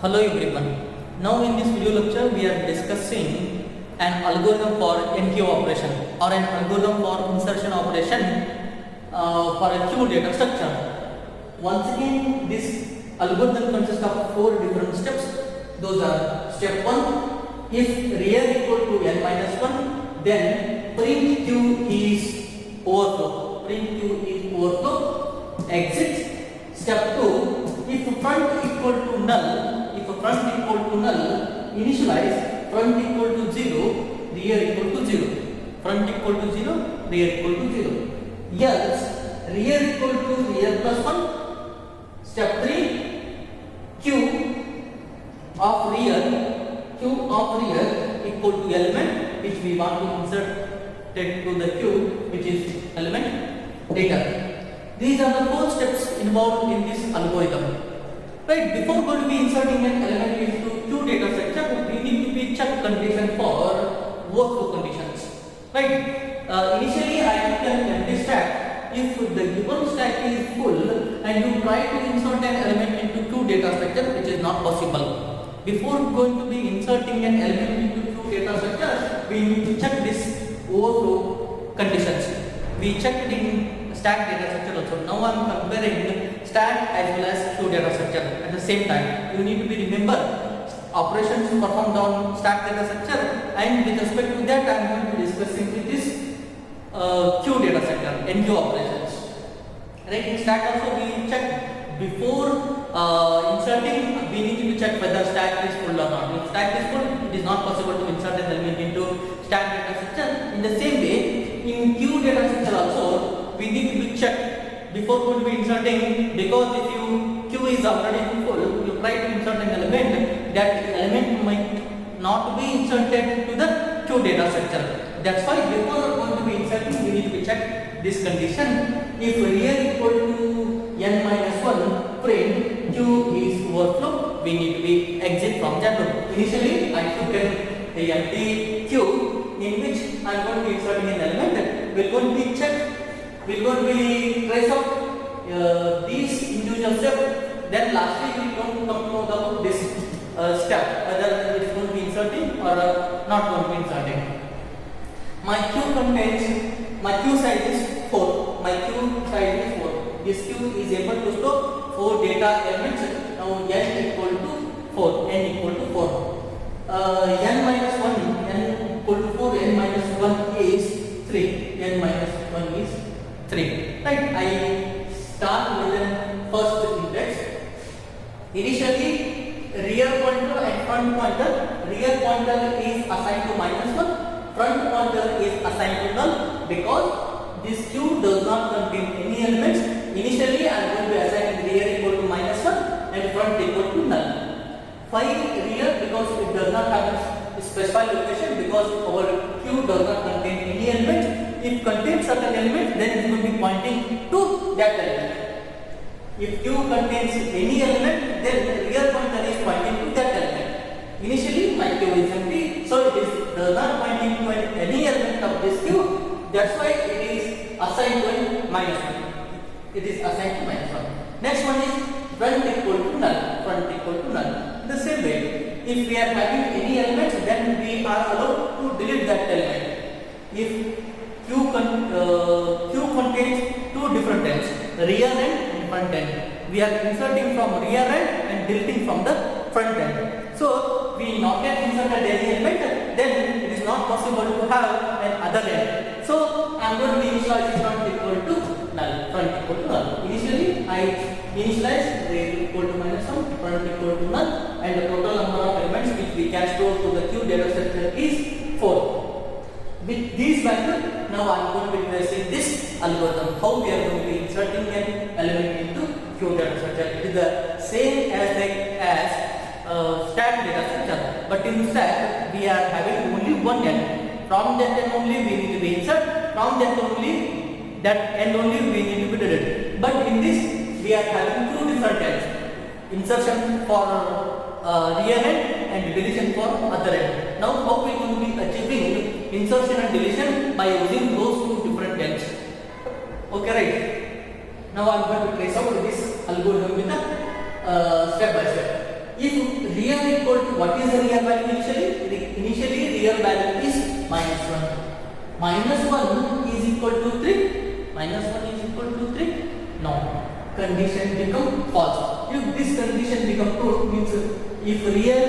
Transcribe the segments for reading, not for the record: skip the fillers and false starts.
Hello everyone. Now in this video lecture we are discussing an algorithm for NQ operation or an algorithm for insertion operation for a Q data structure. Once again, this algorithm consists of 4 different steps. Those are step 1, if real equal to n minus 1, then print Q is overflow. Print Q is overflow. Exit. Step 2, if front equal to null, initialize front equal to 0, rear equal to 0. Front equal to 0, rear equal to 0. Else, rear equal to rear plus 1. Step 3, Q of rear equal to element which we want to insert to the Q, which is element data. These are the 4 steps involved in this algorithm. Right, before going to be inserting an element into Q data structure, we need to be check condition for workflow conditions. Right, initially I have an empty stack. If the given stack is full and you try to insert an element into Q data structure, which is not possible. Before going to be inserting an element into Q data structure, we need to check this overflow conditions. We checked in stack data structure also. Now I am comparing stack as well as Q data structure at the same time. You need to be remember operations performed on stack data structure, and with respect to that I am going to be discussing with this Q data structure, NQ operations. Right, in stack also we check before inserting, we need to check whether stack is full or not. If stack is full, it is not possible to insert an element into stack data structure. In the same way, in Q data structure also, we need to be checked before going to be inserting, because if Q is already full, you try to insert an element, that element might not be inserted to the Q data structure. That's why before going to be inserting, we need to be check this condition. If real equal to n minus 1, print Q is overflow, we need to be exit from that loop. Initially, I took an empty Q in which I am going to be inserting an element. We are going to be check. We are going to be trace out these individual steps. Then lastly, we are going to come to know about this step, whether it is going to be inserting or not going to be inserting. My Q size is 4. My Q size is 4. This Q is able to store 4 data elements. Now n equal to 4. N equal to 4. N minus 1. N equal to 4. N minus 1 is 3. N minus 1 is 3. Right. I start with the first index. Initially, rear pointer and front pointer. Rear pointer is assigned to -1. Front pointer is assigned to null, because this Q does not contain any elements. Initially, I am going to assign rear equal to -1 and front equal to null. Why rear? Because it does not have a specified location, because our Q does not contain any element. If contains certain element, then it is going to be pointing to that element. If Q contains any element, then rear pointer is pointing to that element. Initially, my Q is empty, so it is does not pointing to any element of this Q. That's why it is assigned to -1. It is assigned to -1. Next one is front equal to null. Front equal to null. The same way, if we are having any element, then we are allowed to delete that element. If Q contains 2 different ends, rear end and front end. We are inserting from rear end and deleting from the front end. So we not yet inserted any element, then it is not possible to have an other end. So I am going to be initializing front equal to null. Front equal to null. Initially I initialize rear equal to -1, front equal to null, and the total number of elements which we can store to the Q data structure is 4. With these values, now I am going to be tracing this algorithm, how we are going to be inserting an element into Q data structure. It is the same as stack data structure, but in stack we are having only one end. From that end only we need to be insert. From that end only we need to be delete. But in this we are having 2 different ends: insertion for rear end and deletion for other end. Now how we are going to be achieving insertion and deletion? By using those 2 different ends. Okay, right? Now I am going to trace out this algorithm with a step by step. If real equal to, what is the real value initially? Initially real value is -1. -1 is equal to 3. -1 is equal to 3. No. Condition become false. If this condition become true, means if real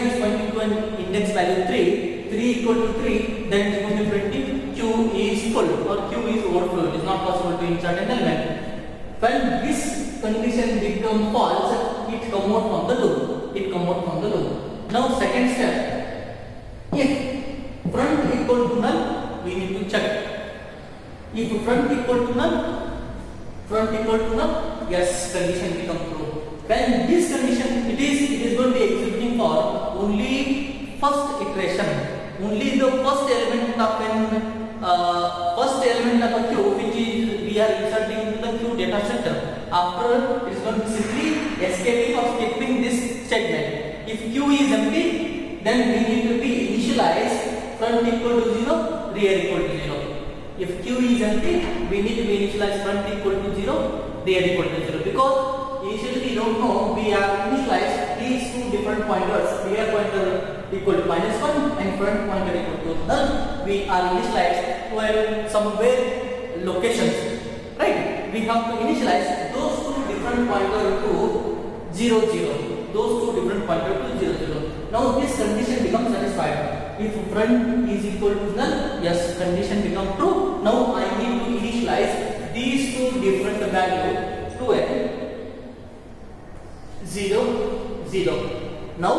is pointing to an index value 3 equal to 3, then it is going to be printing Q is full or Q is overflow. It is not possible to insert an element. When this condition become false, it come out from the loop. Now second step, if front equal to null, we need to check. If front equal to null, yes, condition become true. When this condition, it is going to be executing for only first iteration, only the first element of a queue, which is we are inserting into the queue data structure. After, it is going to simply escaping or skipping this statement. If queue is empty, then we need to be initialize front equal to 0, rear equal to 0. If queue is empty, we need to be initialize front equal to 0, rear equal to 0, because initially we don't know, we are initialized these two different pointers, rear pointer equal to -1 and front pointer equal to null. We are initialized to somewhere locations, right? We have to initialize those two different pointer to 0, 0. Those two different pointer to 0, 0. Now this condition becomes satisfied. If front is equal to null, yes, condition become true. Now I need to initialize these two different values to a 0, 0. Now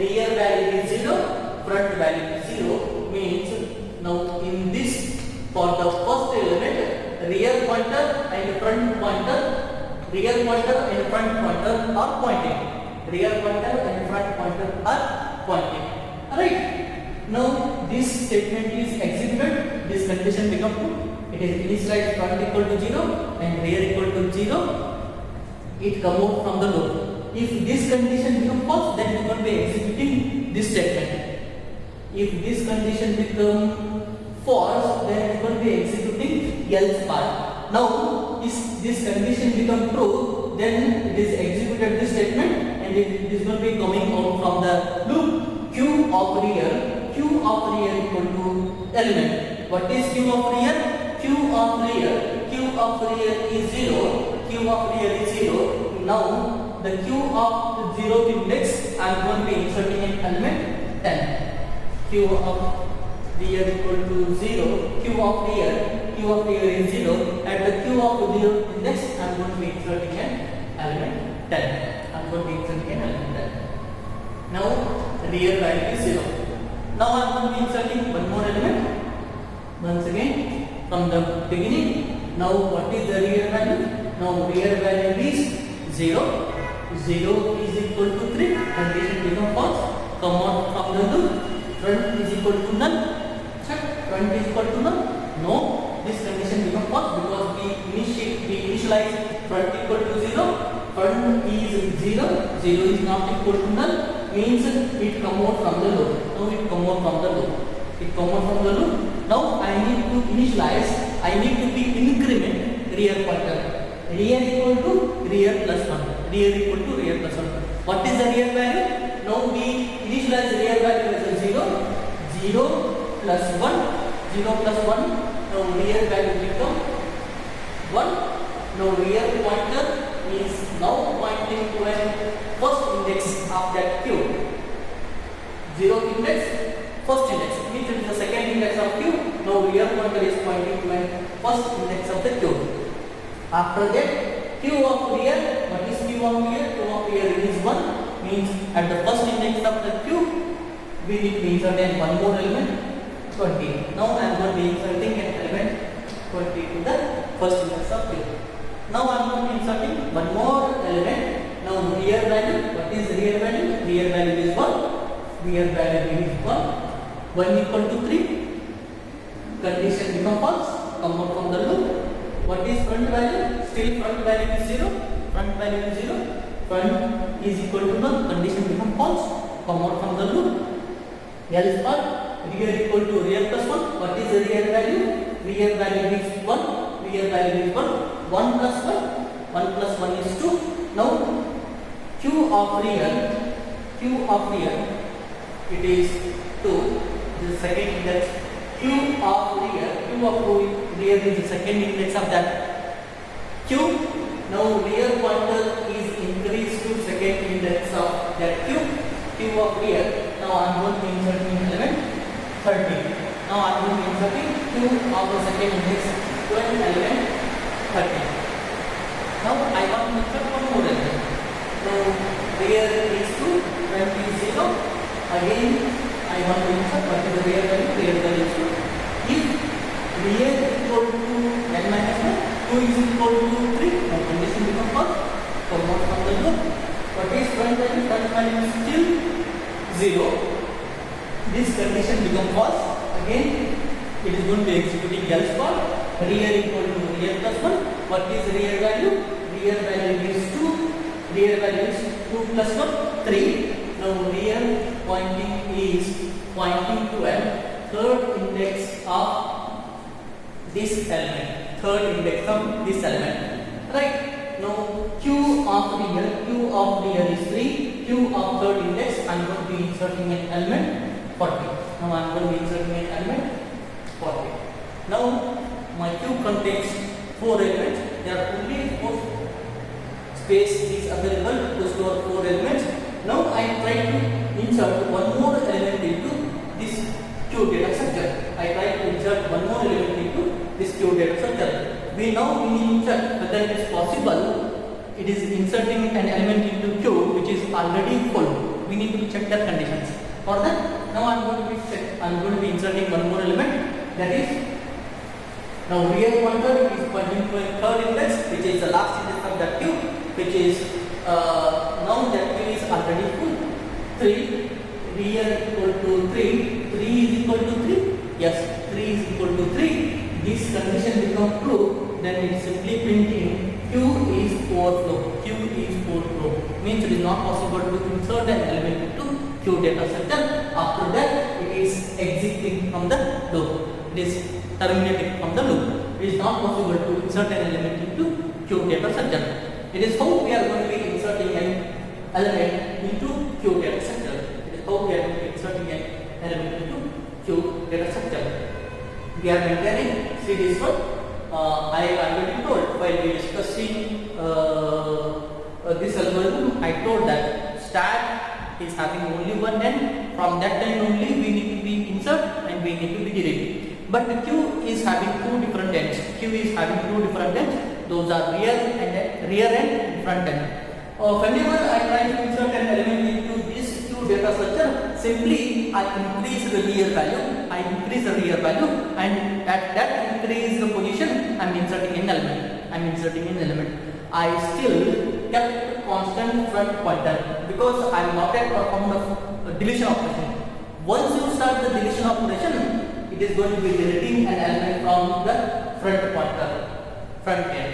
rear value is 0, front value is 0, means now in this, for the first element, rear pointer and front pointer are pointing. Alright. Now this statement is executed, this condition become true. It is initialized front equal to 0 and rear equal to 0. It come out from the loop. If this condition become false, then it is going to be executing this statement. If this condition become false, then it is going to be executing else part. Now, if this condition become true, then it is executed this statement and it is going to be coming out from the loop. Q of rear equal to element. What is Q of rear? Q of rear is 0. Now the Q of the 0th index, I am going to be inserting an element 10. Q of rear equal to 0. Q of rear is 0. At the Q of the 0th index, I am going to be inserting an element 10. Now rear value is 0. Now I am going to be inserting one more element. Once again, from the beginning. Now what is the rear value? Now rear value is 0. 0 is equal to 3. Condition become false. Come out from the loop. Front is equal to null. Check. Front is equal to null. No. This condition become false because we initialize front equal to 0. Front is 0. 0 is not equal to null. Means it come out from the loop. Now it come out from the loop. Now I need to initialize. I need to be increment rear pointer. Rear equal to rear plus 1. What is the rear value? Now we initialize rear value as a 0. 0 plus 1. Now rear value become 1. Now rear pointer is now pointing to a first index of that queue. 0th index, first index, means it is the second index of queue. Now rear pointer is pointing to a first index of the queue. After that, Q of rear, what is Q of rear? Q of rear is 1, means at the first index of the queue, we need to insert one more element, 20. Now I am going to be inserting an element 20 to the first index of queue. Now I am going to be inserting one more element. Now rear value, what is rear value? Rear value is 1. 1 equal to 3. Condition become false. Come out from the loop. What is front value? Still front value is 0. Front is equal to null. Condition become false. Come out from the loop. Else part. Rear equal to rear plus 1. What is the rear value? Rear value is 1. 1 plus 1 is 2. Now Q of real, it is 2. This is second index. Q of real is the second index of that Q. Now real pointer is increased to second index of that Q. Q of real. Now I am going to insert in element 30. Now I am going to insert in Q of the second index to an element 30. Now I want to insert one more element. Now real is to 20. Again I want to insert what is the real value? Real value is 2. If real is equal to n minus 1, 2 is equal to 3, now condition becomes false. Come out from the loop. What is front value? Front value is still 0. This condition becomes false. Again, it is going to be executing else part. Real equal to real plus 1. What is real value? Real value is 2. Real value is 2 plus 1, 3. Now real pointing to a third index of this element. Right. Now Q of real is 3. Q of third index, I am going to be inserting an element 40. Now I am going to be inserting an element 40. Now my Q contains 4 elements. There are only 4 space is available to store 4 elements. Now I am trying to insert one more element into this Q data structure. I try to insert one more element into this Q data structure. We need to check whether it is possible. It is inserting an element into Q which is already full. We need to check that conditions. For that, now I am going to be inserting one more element. That is, now real pointer is pointing to a third index, which is the last index of that Q, which is now that Q is already full. 3, real equal to 3. 3 is equal to 3. Yes, 3 is equal to 3. This condition becomes true. Then it is simply printing Q is overflow. Q is overflow. Means it is not possible to insert an element into Q data structure. After that, it is exiting from the loop. It is terminating from the loop. It is not possible to insert an element into Q data structure. It is how we are going to be inserting an element into Q data structure. It is how we are going to be inserting an element into Q data structure. We are maintaining series one. I already told while we discussing this algorithm, I told that stack is having only one end. From that end only we need to be insert and we need to be delete. But the Q is having 2 different ends. Those are rear end and front end. Whenever I try to insert an element into this Q data structure, simply I increase the real value. And at that increase the position, I am inserting an element. I still kept constant front pointer because I am not yet performed the deletion operation. Once you start the deletion operation, it is going to be deleting an element from the front end.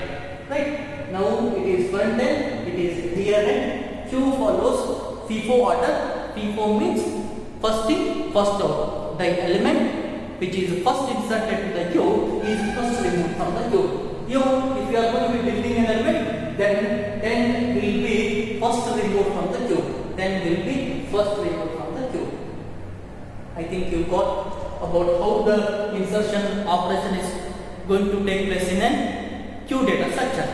Right? Now it is front end, it is rear end. Q follows FIFO order. FIFO means first in, first out. The element which is first inserted to the Q is first removed from the Q. If you are going to be deleting an element, then will be first removed from the Q. I think you got about how the insertion operation is going to take place in a Q data structure.